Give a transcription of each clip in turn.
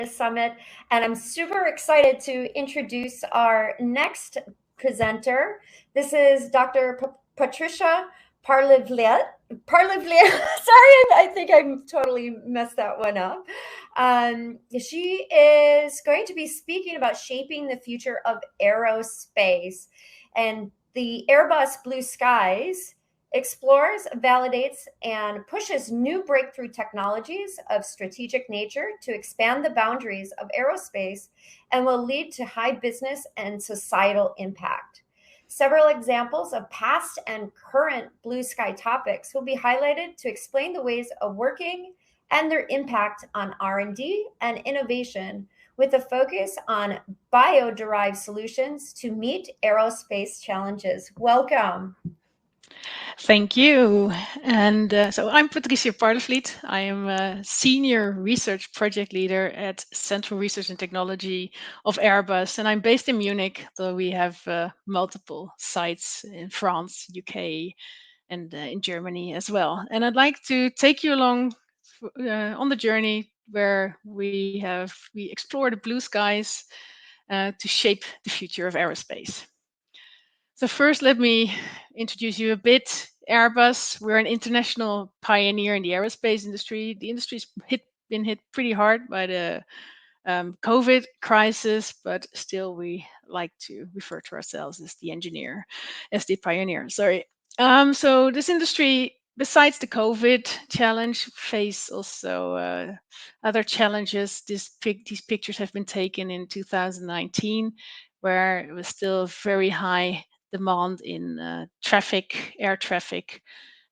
Summit, and I'm super excited to introduce our next presenter. This is Dr. Patricia Parlivliet. Sorry, I think I totally messed that one up. She is going to be speaking about shaping the future of aerospace, and the Airbus Blue Skies explores, validates, and pushes new breakthrough technologies of strategic nature to expand the boundaries of aerospace and will lead to high business and societal impact. Several examples of past and current blue sky topics will be highlighted to explain the ways of working and their impact on R&D and innovation, with a focus on bio-derived solutions to meet aerospace challenges. Welcome. Thank you. And so I'm Patricia Parlevliet. I am a senior research project leader at Central Research and Technology of Airbus. And I'm based in Munich, though we have multiple sites in France, UK, and in Germany as well. And I'd like to take you along on the journey where we explore the blue skies to shape the future of aerospace. So first, let me introduce you a bit. Airbus, we're an international pioneer in the aerospace industry. The industry's been hit pretty hard by the COVID crisis, but still we like to refer to ourselves as the pioneer. Sorry. So this industry, besides the COVID challenge, face also other challenges. These pictures have been taken in 2019, where it was still very high demand in air traffic.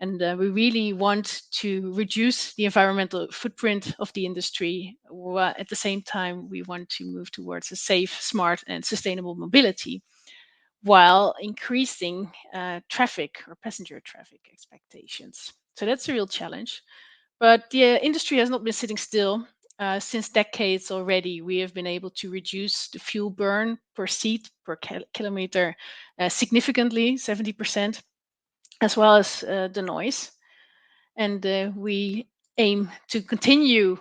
And we really want to reduce the environmental footprint of the industry. While at the same time, we want to move towards a safe, smart, and sustainable mobility while increasing traffic or passenger traffic expectations. So that's a real challenge. But the industry has not been sitting still. Since decades already, we have been able to reduce the fuel burn per seat per kilometer significantly, 70%, as well as the noise. And we aim to continue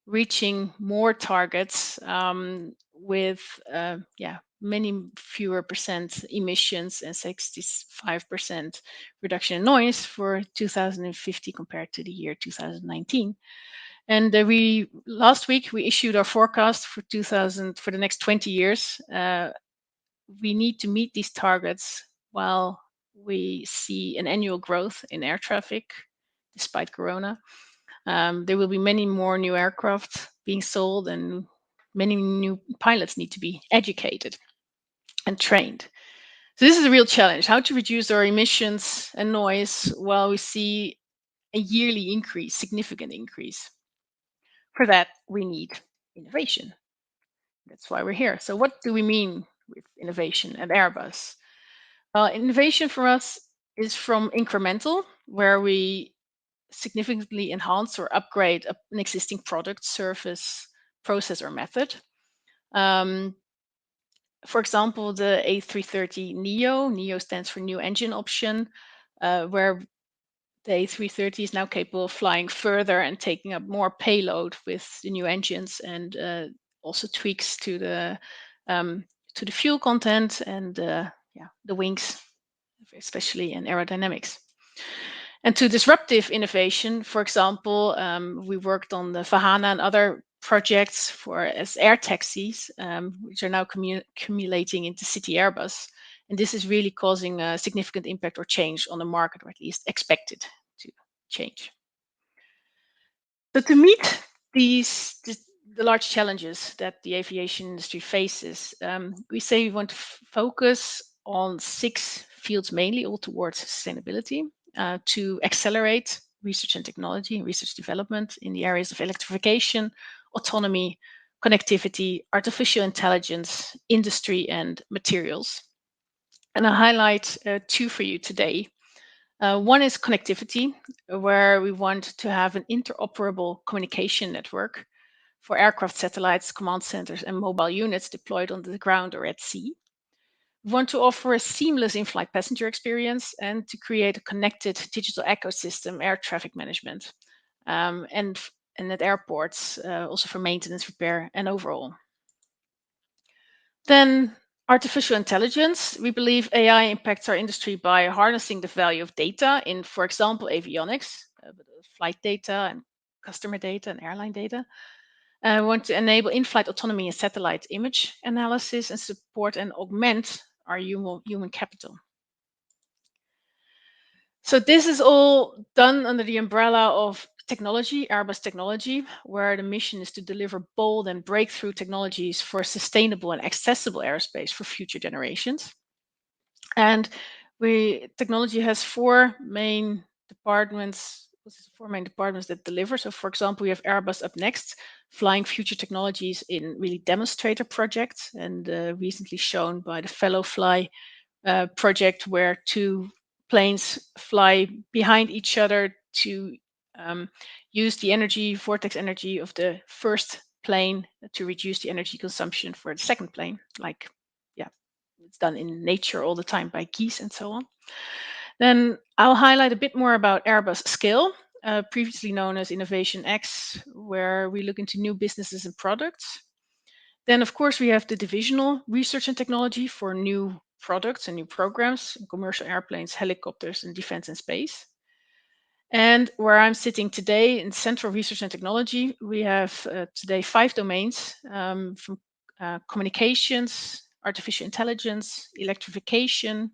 reaching more targets with many fewer percent emissions and 65% reduction in noise for 2050 compared to the year 2019. And last week we issued our forecast for the next 20 years. We need to meet these targets while we see an annual growth in air traffic despite Corona. There will be many more new aircraft being sold, and many new pilots need to be educated and trained. So this is a real challenge, how to reduce our emissions and noise while we see a yearly increase, significant increase. For that, we need innovation. That's why we're here. So what do we mean with innovation at Airbus? Well, innovation for us is from incremental, where we significantly enhance or upgrade an existing product, service, process, or method. For example, the A330 Neo. Neo stands for new engine option, where the A330 is now capable of flying further and taking up more payload with the new engines, and also tweaks to the fuel content and the wings, especially in aerodynamics. And to disruptive innovation, for example, we worked on the Forehand and other projects as air taxis, which are now accumulating into City Airbus. And this is really causing a significant impact or change on the market, or at least expected to change. So to meet the large challenges that the aviation industry faces, we say we want to focus on 6 fields mainly, all towards sustainability, to accelerate research and technology, research development in the areas of electrification, autonomy, connectivity, artificial intelligence, industry, and materials. And I'll highlight 2 for you today. One is connectivity, where we want to have an interoperable communication network for aircraft, satellites, command centers, and mobile units deployed on the ground or at sea. We want to offer a seamless in-flight passenger experience and to create a connected digital ecosystem, air traffic management. And and at airports, also for maintenance, repair, and overall. Then artificial intelligence. We believe AI impacts our industry by harnessing the value of data in, for example, avionics, flight data and customer data and airline data. We want to enable in-flight autonomy and satellite image analysis and support and augment our human capital. So this is all done under the umbrella of technology, Airbus technology, where the mission is to deliver bold and breakthrough technologies for sustainable and accessible aerospace for future generations. And technology has four main departments. Four main departments that deliver. So, for example, we have Airbus up next, flying future technologies in really demonstrator projects, and recently shown by the Fellow Fly project, where two planes fly behind each other to use the vortex energy of the first plane to reduce the energy consumption for the second plane. Like, yeah, it's done in nature all the time by geese and so on. Then I'll highlight a bit more about Airbus Scale, previously known as Innovation X, where we look into new businesses and products. Then, of course, we have the divisional research and technology for new products and new programs in commercial airplanes, helicopters, and defense and space. And where I'm sitting today in central research and technology, we have today 5 domains, from communications, artificial intelligence, electrification,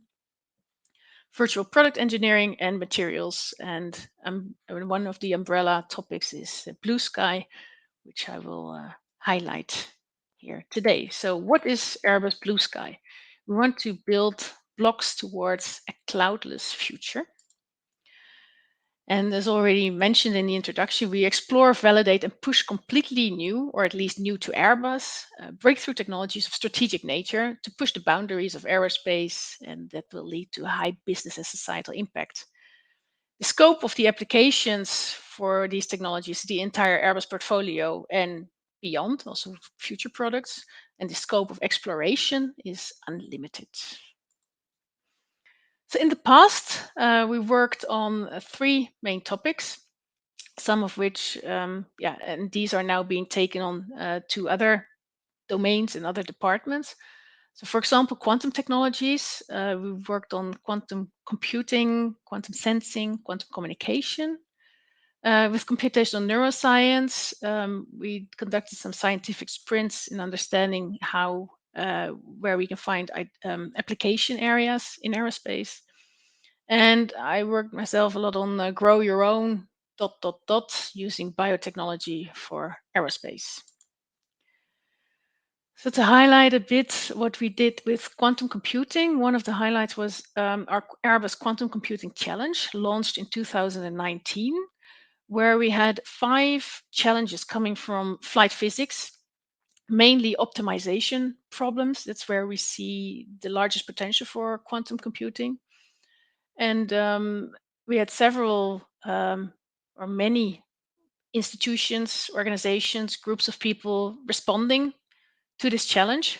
virtual product engineering, and materials. And one of the umbrella topics is blue sky, which I will highlight here today. So what is Airbus Blue Sky? We want to build blocks towards a cloudless future. And as already mentioned in the introduction, we explore, validate, and push completely new, or at least new to Airbus, breakthrough technologies of strategic nature to push the boundaries of aerospace, and that will lead to high business and societal impact. The scope of the applications for these technologies, the entire Airbus portfolio and beyond, also future products, and the scope of exploration is unlimited. So in the past, we worked on 3 main topics, some of which, and these are now being taken on to other domains and other departments. So, for example, quantum technologies, we've worked on quantum computing, quantum sensing, quantum communication. With computational neuroscience, we conducted some scientific sprints in understanding where we can find application areas in aerospace. And I worked myself a lot on grow your own ... using biotechnology for aerospace. So to highlight a bit what we did with quantum computing, one of the highlights was our Airbus Quantum Computing Challenge, launched in 2019, where we had 5 challenges coming from flight physics, mainly optimization problems. That's where we see the largest potential for quantum computing. And we had several or many institutions, organizations, groups of people responding to this challenge.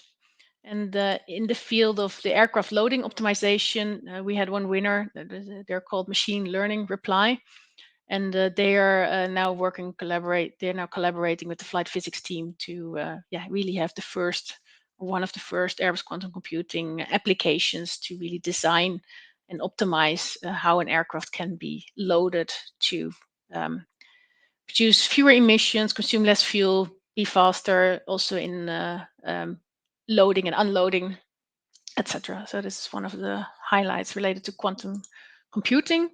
And in the field of the aircraft loading optimization, we had one winner. They're called Machine Learning Reply, and they are now They're now collaborating with the flight physics team to really have one of the first Airbus quantum computing applications to really design and optimize how an aircraft can be loaded to produce fewer emissions, consume less fuel, be faster, also in loading and unloading, etc. So this is one of the highlights related to quantum computing.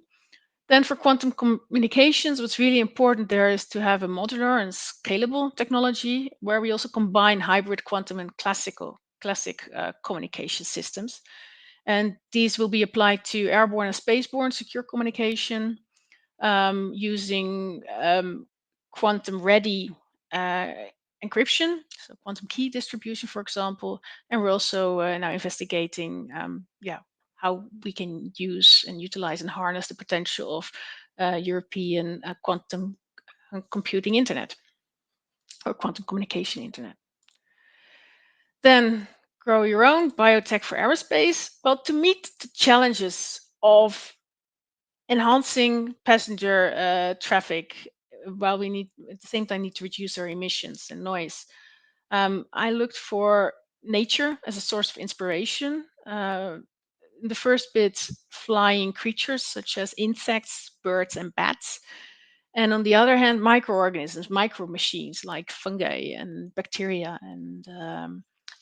Then for quantum communications, what's really important there is to have a modular and scalable technology where we also combine hybrid quantum and classic communication systems. And these will be applied to airborne and spaceborne secure communication, using quantum-ready encryption, so quantum key distribution, for example. And we're also now investigating how we can use and utilize and harness the potential of European quantum computing internet or quantum communication internet. Then grow your own biotech for aerospace. Well, to meet the challenges of enhancing passenger traffic while we need at the same time need to reduce our emissions and noise. I looked for nature as a source of inspiration. In the first bit, flying creatures such as insects, birds, and bats. And on the other hand, microorganisms, micro machines like fungi and bacteria and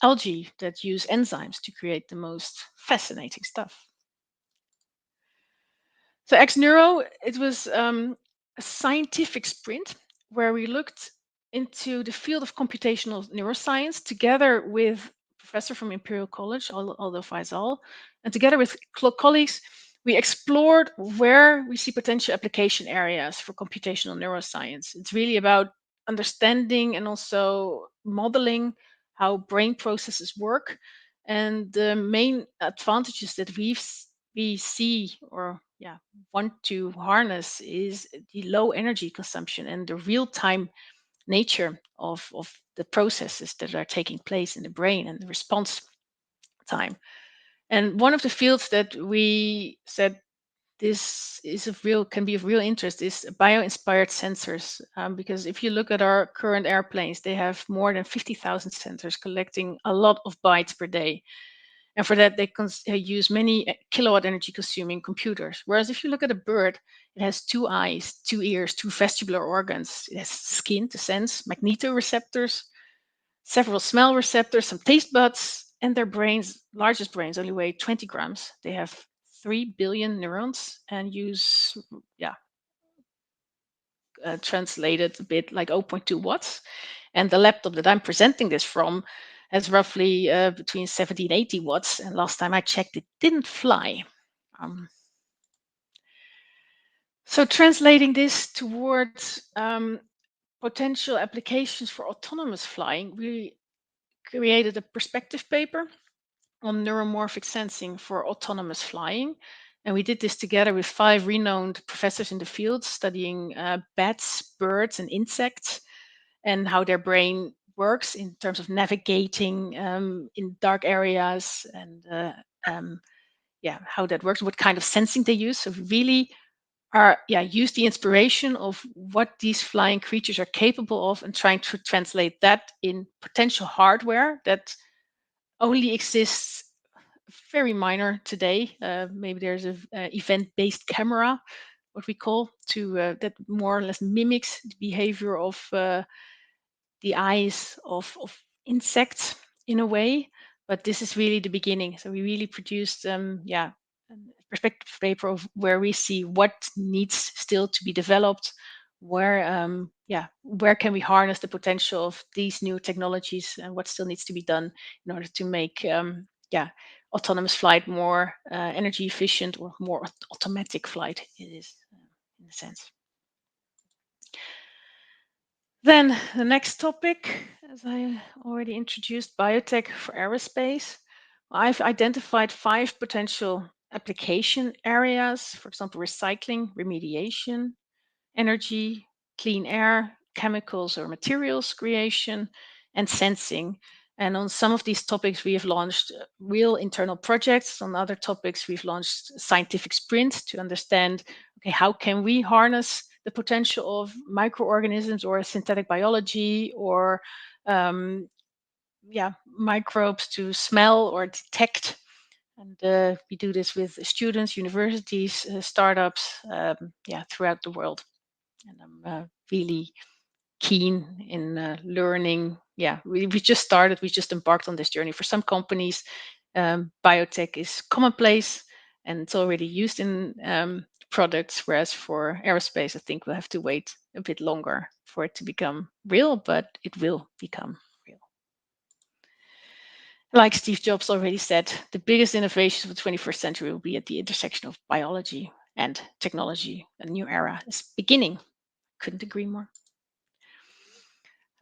algae that use enzymes to create the most fascinating stuff. So ex Neuro, it was a scientific sprint where we looked into the field of computational neuroscience together with professor from Imperial College, Aldo Faisal, and together with colleagues, we explored where we see potential application areas for computational neuroscience. It's really about understanding and also modeling how brain processes work. And the main advantages that we see or want to harness is the low energy consumption and the real time nature of the processes that are taking place in the brain and the response time. And one of the fields that we said this is of real can be of real interest is bio-inspired sensors, because if you look at our current airplanes, they have more than 50,000 sensors collecting a lot of bytes per day. And for that, they use many kilowatt energy consuming computers. Whereas if you look at a bird, it has two eyes, two ears, two vestibular organs. It has skin to sense, magnetoreceptors, several smell receptors, some taste buds, and their brains, largest brains, only weigh 20 grams. They have 3 billion neurons and use, translated a bit like zero point 0.2 watts. And the laptop that I'm presenting this from has roughly between 70 and 80 watts. And last time I checked, it didn't fly. So translating this towards potential applications for autonomous flying, we created a perspective paper on neuromorphic sensing for autonomous flying. And we did this together with 5 renowned professors in the field studying bats, birds, and insects, and how their brain works in terms of navigating in dark areas and how that works, what kind of sensing they use. So we really use the inspiration of what these flying creatures are capable of and trying to translate that in potential hardware that only exists very minor today. Maybe there's a event-based camera, what we call, to that more or less mimics the behavior of the eyes of insects in a way. But this is really the beginning. So we really produced, a perspective paper of where we see what needs still to be developed, where can we harness the potential of these new technologies, and what still needs to be done in order to make autonomous flight more energy efficient or more automatic flight. It is in a sense. Then the next topic, as I already introduced, biotech for aerospace. I've identified 5 potential application areas, for example, recycling, remediation, energy, clean air, chemicals or materials creation, and sensing. And on some of these topics, we have launched real internal projects. On other topics, we've launched scientific sprints to understand, okay, how can we harness the potential of microorganisms or synthetic biology or microbes to smell or detect. And we do this with students, universities, startups, throughout the world. And I'm really keen in learning. Yeah, we just started, we just embarked on this journey. For some companies, biotech is commonplace and it's already used in products, whereas for aerospace, I think we'll have to wait a bit longer for it to become real, but it will become real. Like Steve Jobs already said, the biggest innovations of the 21st century will be at the intersection of biology and technology. A new era is beginning. Couldn't agree more.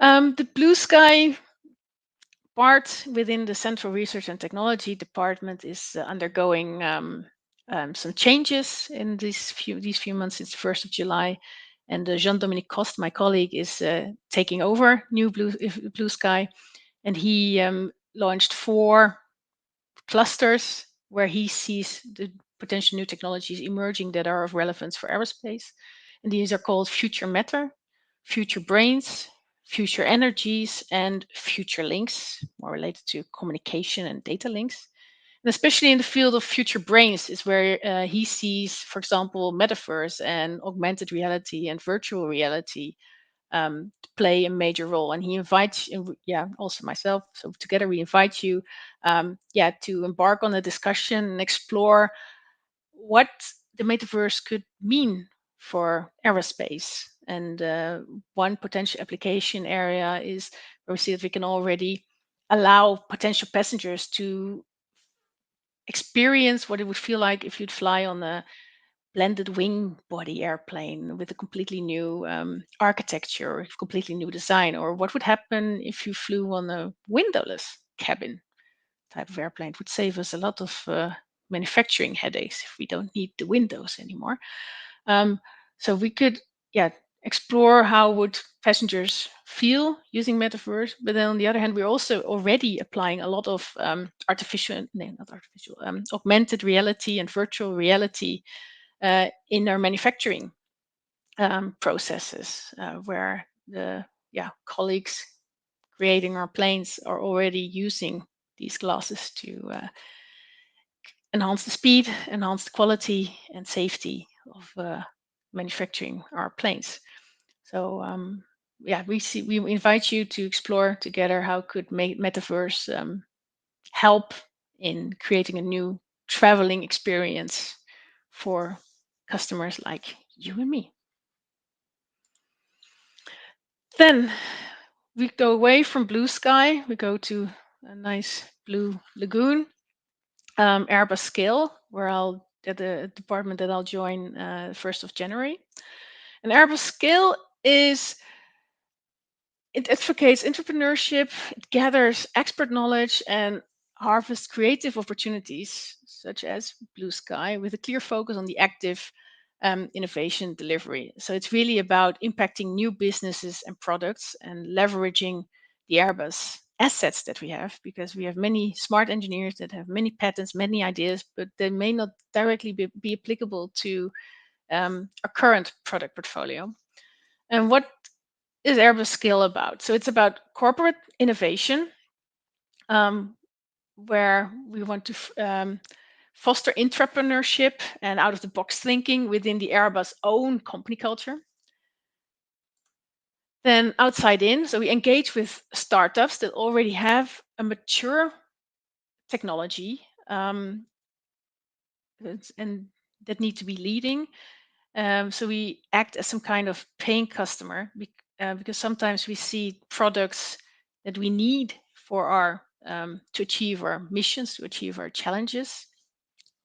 The blue sky part within the Central Research and Technology Department is undergoing some changes in these few months since the 1st of July. And Jean-Dominique Coste, my colleague, is taking over new blue sky. And he launched 4 clusters where he sees the potential new technologies emerging that are of relevance for aerospace. And these are called Future Matter, future brains, future energies, and future links, more related to communication and data links. And especially in the field of future brains is where he sees, for example, metaverse and augmented reality and virtual reality to play a major role. And he invites, also myself. So together we invite you, to embark on a discussion and explore what the metaverse could mean for aerospace. And one potential application area is where we see that we can already allow potential passengers to experience what it would feel like if you'd fly on a blended wing body airplane with a completely new architecture, completely new design, or what would happen if you flew on a windowless cabin type of airplane. It would save us a lot of manufacturing headaches if we don't need the windows anymore. So we could, explore how would passengers feel using metaverse. But then on the other hand, we're also already applying a lot of augmented reality and virtual reality in our manufacturing processes, where the colleagues creating our planes are already using these glasses to enhance the speed, enhance the quality and safety of manufacturing our planes. So we invite you to explore together how could metaverse help in creating a new traveling experience for customers like you and me. Then we go away from blue sky, we go to a nice blue lagoon, Airbus Scale, where I'll at the department that I'll join 1st of January. And Airbus Scale it advocates entrepreneurship, it gathers expert knowledge and harvests creative opportunities such as blue sky with a clear focus on the active innovation delivery. So it's really about impacting new businesses and products and leveraging the Airbus assets that we have, because we have many smart engineers that have many patents, many ideas, but they may not directly be applicable to our current product portfolio. And what is Airbus Scale about? So it's about corporate innovation, where we want to foster entrepreneurship and out of the box thinking within the Airbus own company culture. Then outside in, so we engage with startups that already have a mature technology and that need to be leading. So we act as some kind of paying customer because sometimes we see products that we need for our to achieve our missions, to achieve our challenges,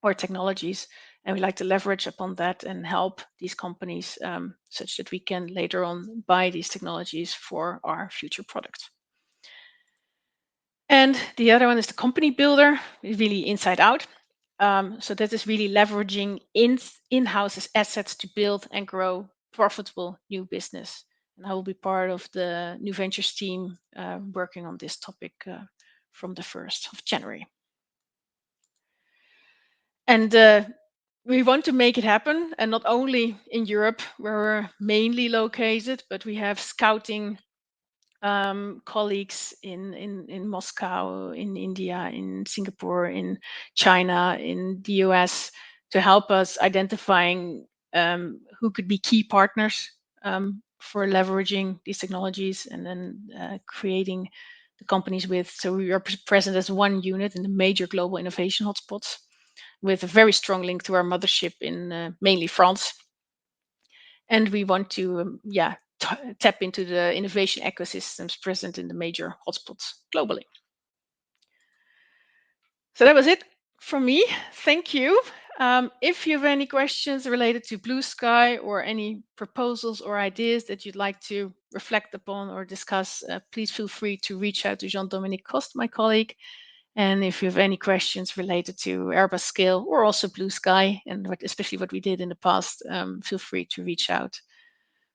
or technologies, and we like to leverage upon that and help these companies such that we can later on buy these technologies for our future products. And the other one is the company builder, really inside out. So that is really leveraging in-house assets to build and grow profitable new business. And I will be part of the New Ventures team working on this topic from the 1st of January. And we want to make it happen, and not only in Europe, where we're mainly located, but we have scouting colleagues in Moscow, in India, in Singapore, in China, in the US, to help us identifying who could be key partners for leveraging these technologies, and then creating the companies with. So we are present as one unit in the major global innovation hotspots, with a very strong link to our mothership in mainly France. And we want to tap into the innovation ecosystems present in the major hotspots globally. So that was it from me. Thank you. If you have any questions related to blue sky, or any proposals or ideas that you'd like to reflect upon or discuss, please feel free to reach out to Jean-Dominique Coste, my colleague. And if you have any questions related to Airbus Scale or also blue sky, and especially what we did in the past, feel free to reach out.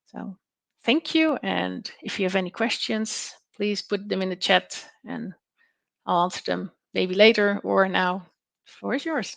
So thank you. And if you have any questions, please put them in the chat and I'll answer them maybe later or now. The floor is yours.